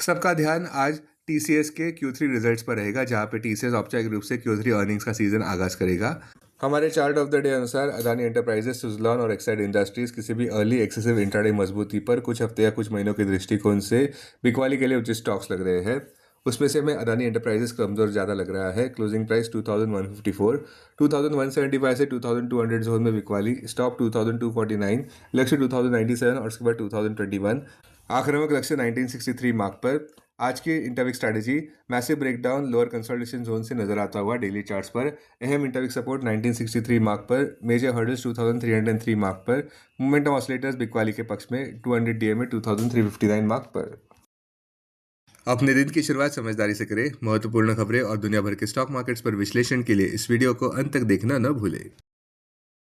सबका ध्यान आज टीसीएस के Q3 रिजल्ट्स पर रहेगा, जहां पे टीसीएस औपचारिक रूप से Q3 अर्निंग्स का सीजन आगाज करेगा। हमारे चार्ट ऑफ द डे अनुसार अदानी एंटरप्राइजेस, सुजलॉन और एक्साइड इंडस्ट्रीज किसी भी अर्ली एक्सेसिव इंट्राडे मजबूती पर कुछ हफ्ते या कुछ महीनों के दृष्टिकोण से बिकवाली के लिए उचित स्टॉक्स लग रहे हैं। उसमें से हमें अदानी एंटरप्राइजेस कमजोर ज़्यादा लग रहा है। क्लोजिंग प्राइस 2154, 2175 से 2200 जोन में बिकवाली, स्टॉप 2249, लक्ष्य 2097 और उसके बाद 2021, आक्रामक लक्ष्य 1963 मार्क पर। आज की interweek strategy massive breakdown lower consolidation zone से नजर आता हुआ डेली चार्ट्स पर। अहम इंटरविक सपोर्ट 1963 मार्क पर, मेजर हर्डल्स 2303 मार्क पर, मोमेंटम ऑसिलेटर्स बिकवाली के पक्ष में 200 डीएमए 2359 मार्क पर। अपने दिन की शुरुआत समझदारी से करें। महत्वपूर्ण खबरें और दुनिया भर के स्टॉक मार्केट्स पर विश्लेषण के लिए इस वीडियो को अंत तक देखना न भूलें।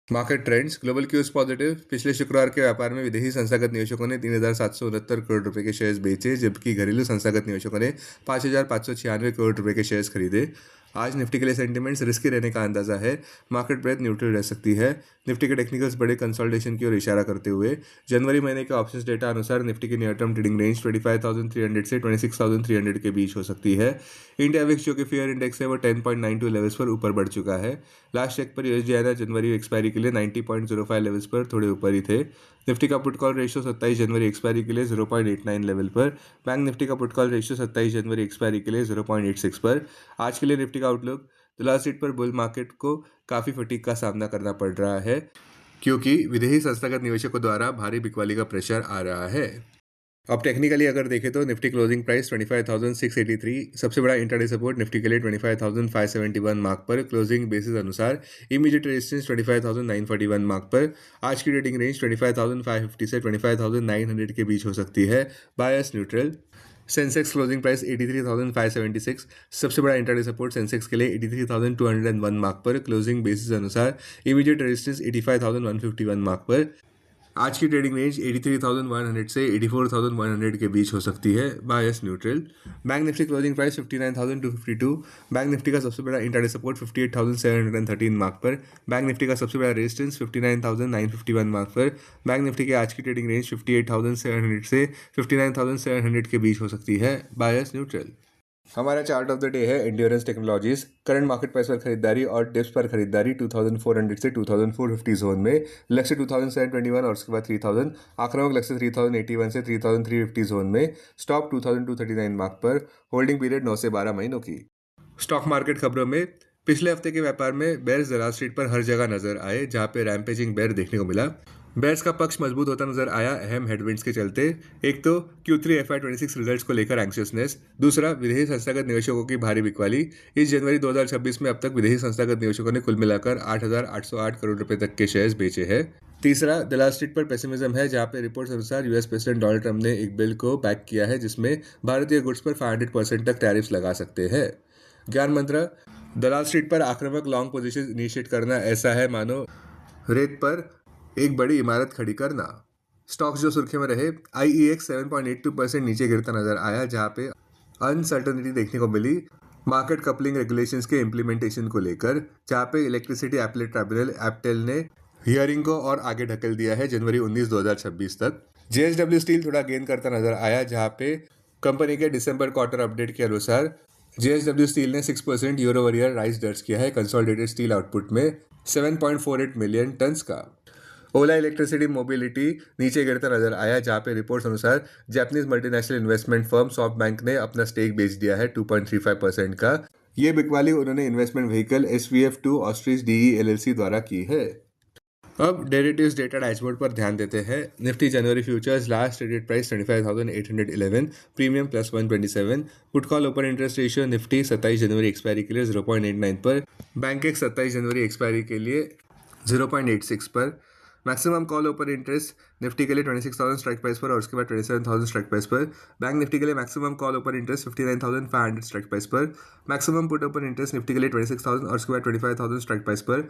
Market trends. Global cues positive. पिछले शुक्रवार के व्यापार में विदेशी संस्थागत निवेशकों ने 3,769 करोड़ रुपए के शेयर्स बेचे, जबकि घरेलू संस्थागत निवेशकों ने 5,596 करोड़ रुपए के शेयर्स खरीदे। आज निफ्टी के लिए सेंटिमेंट्स रिस्की रहने का अंदाजा है। मार्केट ब्रेथ न्यूट्रल रह सकती है। निफ्टी के टेक्निकल्स बड़े कंसोलिडेशन की ओर इशारा करते हुए जनवरी महीने के ऑप्शंस डेटा अनुसार निफ्टी की नियर टर्म ट्रेडिंग रेंज 25,300 से 26,300 के बीच हो सकती है। इंडिया विक्स जो कि फेयर इंडेक्स है वो 10.92 लेवल्स पर ऊपर बढ़ चुका है। लास्ट चेक पर यूएसडी आईएनआर जनवरी एक्सपायरी के लिए 90.05 लेवल्स पर थोड़े ऊपर ही थे। निफ्टी का पुट कॉल रेशियो 27 जनवरी एक्सपायरी के लिए 0.89 लेवल पर। बैंक निफ्टी का पुट कॉल रेशियो 27 जनवरी एक्सपायरी के लिए 0.86 पर। आज के लिए निफ्टी का आउटलुक। दलाल स्ट्रीट पर बुल मार्केट को काफ़ी फटीग का सामना करना पड़ रहा है, क्योंकि विदेशी संस्थागत निवेशकों द्वारा भारी बिकवाली का प्रेशर आ रहा है। अब टेक्निकली अगर देखें तो निफ्टी क्लोजिंग प्राइस 25,683, सबसे बड़ा इंट्राडे सपोर्ट निफ्टी के लिए 25,571 मार्क पर। क्लोजिंग बेसिस अनुसार इमीडिएट रेजिस्टेंस 25,941 मार्क पर। आज की ट्रेडिंग रेंज 25,550 से 25,900 के बीच हो सकती है। Bias neutral. Sensex closing price 83,576, सबसे बड़ा इंट्राडे सपोर्ट सेंसेक्स के लिए 83,201 मार्क पर। क्लोजिंग बेसिस अनुसार इमीडिएट रेजिस्टेंस 85,151 मार्क पर। आज की ट्रेडिंग रेंज 83,100 से 84,100 के बीच हो सकती है। Bias neutral. Bank Nifty closing price 59,252, bank Nifty का सबसे बड़ा इंट्राडे सपोर्ट 58,713 मार्क पर। बैंक निफ्टी का सबसे बड़ा रेजिस्टेंस 59,951 मार्क पर। बैंक निफ्टी की आज की ट्रेडिंग रेंज 58,700 से 59,700 के बीच हो सकती है। Bias neutral. हमारा चार्ट ऑफ द डे है endurance technologies. Current market price पर खरीदारी और डिप्स पर खरीदारी 2400 से 2450 जोन में, लक्ष्य 2721 और उसके बाद 3000, आक्रामक लक्ष्य 3081 से 3350 जोन में, स्टॉप 2239 मार्क पर। होल्डिंग पीरियड 9 से 12 महीनों की। स्टॉक मार्केट खबरों में पिछले हफ्ते के व्यापार में बेयर्स दलाल स्ट्रीट पर हर जगह नजर आए, जहां पे रैम्पेजिंग बेयर देखने को मिला। बेयर्स का पक्ष मजबूत होता नजर आया अहम हेडविंड्स के चलते। एक तो Q3 FY26 रिजल्ट्स को लेकर एंक्शियसनेस, दूसरा विदेशी संस्थागत निवेशकों की भारी बिकवाली। इस जनवरी 2026 में अब तक विदेशी संस्थागत निवेशकों ने कुल मिलाकर 8,808 करोड़ रुपए तक के शेयर्स बेचे हैं। तीसरा, दलाल स्ट्रीट पर पेसिमिज्म है, जहां पे रिपोर्ट्स अनुसार यूएस प्रेसिडेंट डोनाल्ड ट्रंप ने एक बिल को बैक किया है जिसमें भारतीय गुड्स पर 500% तक टैरिफ्स लगा सकते हैं। ज्ञान मंत्र। दलाल स्ट्रीट पर आक्रामक लॉन्ग पोजीशन इनिशिएट करना ऐसा है मानो रेत पर एक बड़ी इमारत खड़ी करना। स्टॉक्स जो सुर्खियों में रहे, IEX 7.82% नीचे गिरता नजर आया, जहां पे अनसर्टनिटी देखने को मिली मार्केट कपलिंग रेगुलेशंस के इम्प्लीमेंटेशन को लेकर, जहां पे इलेक्ट्रिसिटी एपलेट ट्राइब्यूनल एप्टेल ने हियरिंग को और आगे ढकेल दिया है जनवरी 19, 2026 तक। JSW स्टील थोड़ा गेन करता नजर आया, जहां पे कंपनी के दिसंबर क्वार्टर अपडेट के अनुसार JSW स्टील ने 6% ईयर ओवर ईयर राइज दर्ज किया है कंसोलिडेटेड स्टील आउटपुट में 7.48 मिलियन टन्स का। ओला इलेक्ट्रिसिटी मोबिलिटी नीचे गिरता नजर आया, जहां पे रिपोर्ट्स अनुसार Japanese multinational investment firm soft bank ने अपना स्टेक बेच दिया है 2.35% का। ये बिकवाली उन्होंने investment vehicle SVF2 ostrich DE LLC द्वारा की है। अब डेरिवेटिव्स डेटा डैशबोर्ड पर ध्यान देते हैं। निफ्टी जनवरी futures last traded price 25,811, premium +127। Put call open interest ratio Nifty 27 जनवरी एक्सपायरी के लिए 0.89 पर, बैंक 27 जनवरी एक्सपायरी के लिए 0.86 पर। Maximum call open interest Nifty के लिए 26,000 स्ट्राइक प्राइस पर और उसके बाद 27,000 स्ट्राइक प्राइस पर। बैंक निफ्टी के लिए maximum call open interest 59,500 strike price पर। Maximum put open interest Nifty के लिए 26,000 और उसके बाद 25,000 स्ट्राइक प्राइस पर।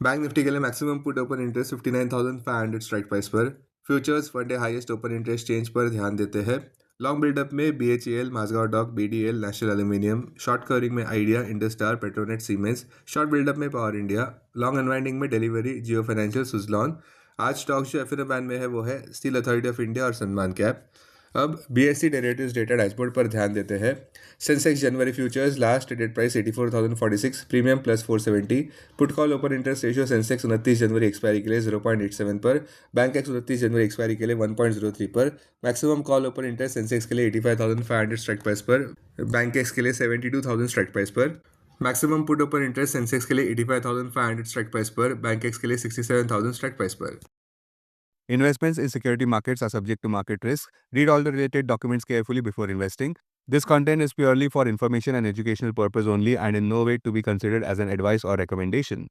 बैंक निफ्टी के लिए maximum put open interest 59,500 strike price पर। Futures one day highest open interest change पर ध्यान देते हैं। लॉन्ग बिल्डअप में BHEL, Mazagaon dock, BDL, national aluminium. Short covering में idea, इंडस्टार, Petronet, siemens. Short buildup में पावर इंडिया। लॉन्ग अनवाइंडिंग में delivery, जियो financial, Suzlon. आज स्टॉक्स जो F&O बैन में है वो है स्टील अथॉरिटी ऑफ इंडिया और सनमान कैप। अब BSE डेरिवेटिव्स डेटा डैशबोर्ड पर ध्यान देते हैं। सेंसेक्स जनवरी futures last traded price 84,046, premium +470। Put call open interest ratio Sensex 29 जनवरी एक्सपायरी के लिए 0.87 पर, बैंक एक्स 29 जनवरी एक्सपायरी के लिए 1.03 पर। Maximum call open interest Sensex के लिए 85,500 स्ट्राइक प्राइस पर, बैंक एक्स के लिए 72,000 स्ट्राइक प्राइस पर। Maximum put open interest Sensex के लिए 85,500 स्ट्राइक प्राइस पर, बैंक एक्स के लिए 67,000 स्ट्राइक प्राइस पर। Investments in security markets are subject to market risk. Read all the related documents carefully before investing. This content is purely for information and educational purpose only and in no way to be considered as an advice or recommendation.